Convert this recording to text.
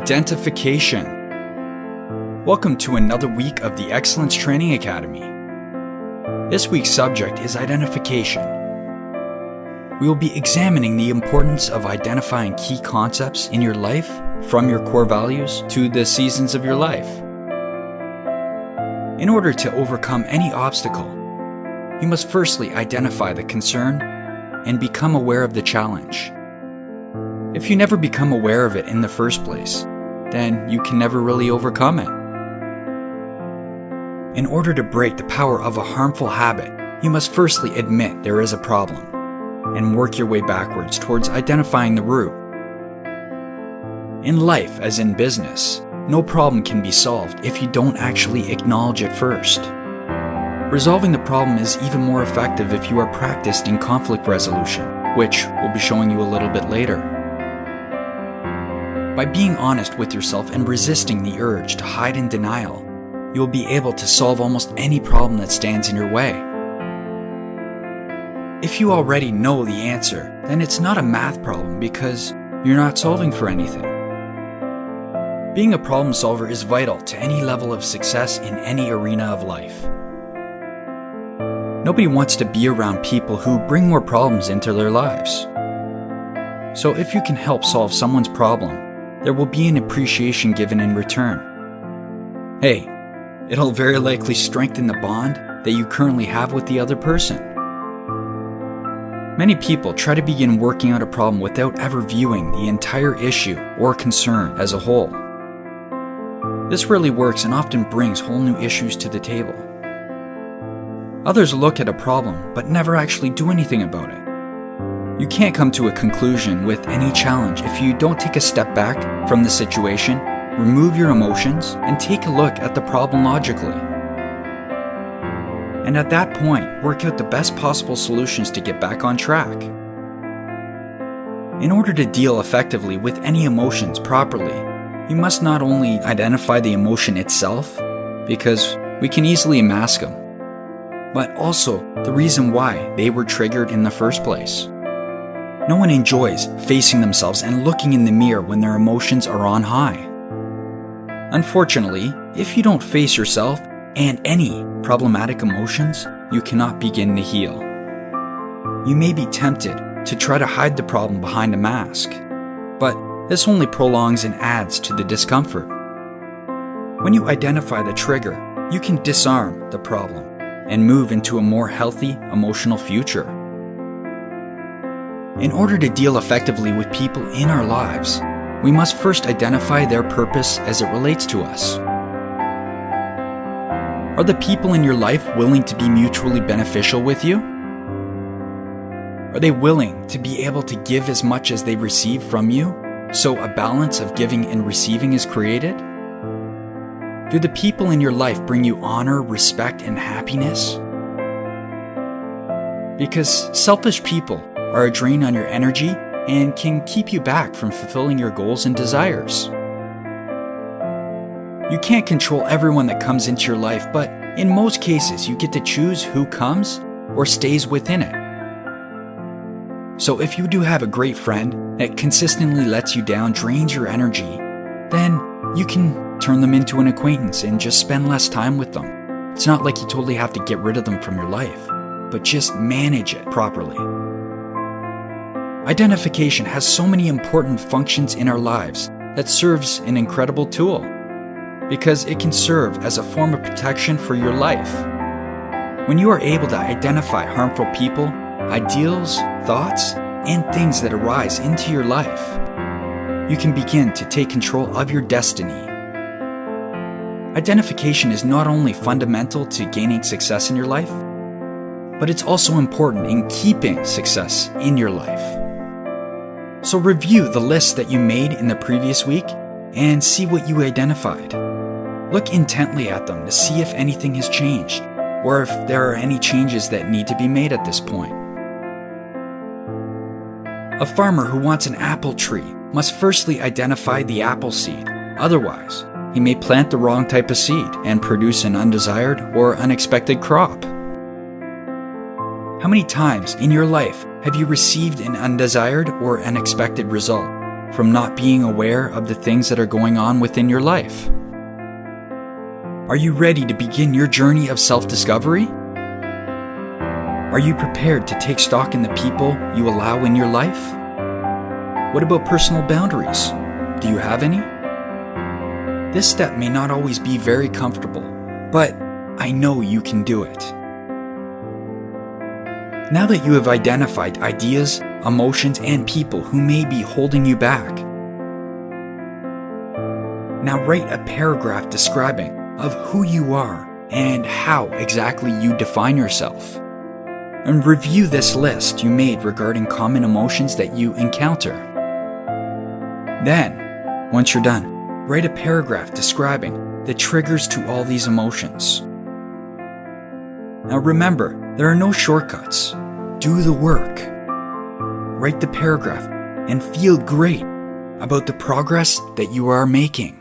Identification. Welcome to another week of the Excellence Training Academy. This week's subject is identification. We will be examining the importance of identifying key concepts in your life, from your core values to the seasons of your life. In order to overcome any obstacle, you must firstly identify the concern and become aware of the challenge. If you never become aware of it in the first place, then you can never really overcome it. In order to break the power of a harmful habit, you must firstly admit there is a problem and work your way backwards towards identifying the root. In life, as in business, no problem can be solved if you don't actually acknowledge it first. Resolving the problem is even more effective if you are practiced in conflict resolution, which we'll be showing you a little bit later. By being honest with yourself and resisting the urge to hide in denial, you will be able to solve almost any problem that stands in your way. If you already know the answer, then it's not a math problem because you're not solving for anything. Being a problem solver is vital to any level of success in any arena of life. Nobody wants to be around people who bring more problems into their lives. So if you can help solve someone's problem, there will be an appreciation given in return. Hey, it'll very likely strengthen the bond that you currently have with the other person. Many people try to begin working out a problem without ever viewing the entire issue or concern as a whole. This rarely works and often brings whole new issues to the table. Others look at a problem but never actually do anything about it. You can't come to a conclusion with any challenge if you don't take a step back from the situation, remove your emotions, and take a look at the problem logically. And at that point, work out the best possible solutions to get back on track. In order to deal effectively with any emotions properly, you must not only identify the emotion itself, because we can easily mask them, but also the reason why they were triggered in the first place. No one enjoys facing themselves and looking in the mirror when their emotions are on high. Unfortunately, if you don't face yourself and any problematic emotions, you cannot begin to heal. You may be tempted to try to hide the problem behind a mask, but this only prolongs and adds to the discomfort. When you identify the trigger, you can disarm the problem and move into a more healthy emotional future. In order to deal effectively with people in our lives, we must first identify their purpose as it relates to us. Are the people in your life willing to be mutually beneficial with you? Are they willing to be able to give as much as they receive from you, so a balance of giving and receiving is created? Do the people in your life bring you honor, respect, and happiness? Because selfish people are a drain on your energy and can keep you back from fulfilling your goals and desires. You can't control everyone that comes into your life, but in most cases, you get to choose who comes or stays within it. So if you do have a great friend that consistently lets you down, drains your energy, then you can turn them into an acquaintance and just spend less time with them. It's not like you totally have to get rid of them from your life, but just manage it properly. Identification has so many important functions in our lives that serves an incredible tool, because it can serve as a form of protection for your life. When you are able to identify harmful people, ideals, thoughts, and things that arise into your life, you can begin to take control of your destiny. Identification is not only fundamental to gaining success in your life, but it's also important in keeping success in your life. So review the lists that you made in the previous week and see what you identified. Look intently at them to see if anything has changed, or if there are any changes that need to be made at this point. A farmer who wants an apple tree must firstly identify the apple seed. Otherwise, he may plant the wrong type of seed and produce an undesired or unexpected crop. How many times in your life have you received an undesired or unexpected result from not being aware of the things that are going on within your life? Are you ready to begin your journey of self-discovery? Are you prepared to take stock in the people you allow in your life? What about personal boundaries? Do you have any? This step may not always be very comfortable, but I know you can do it. Now that you have identified ideas, emotions, and people who may be holding you back, now write a paragraph describing of who you are and how exactly you define yourself. And review this list you made regarding common emotions that you encounter. Then, once you're done, write a paragraph describing the triggers to all these emotions. Now remember, there are no shortcuts. Do the work. Write the paragraph and feel great about the progress that you are making.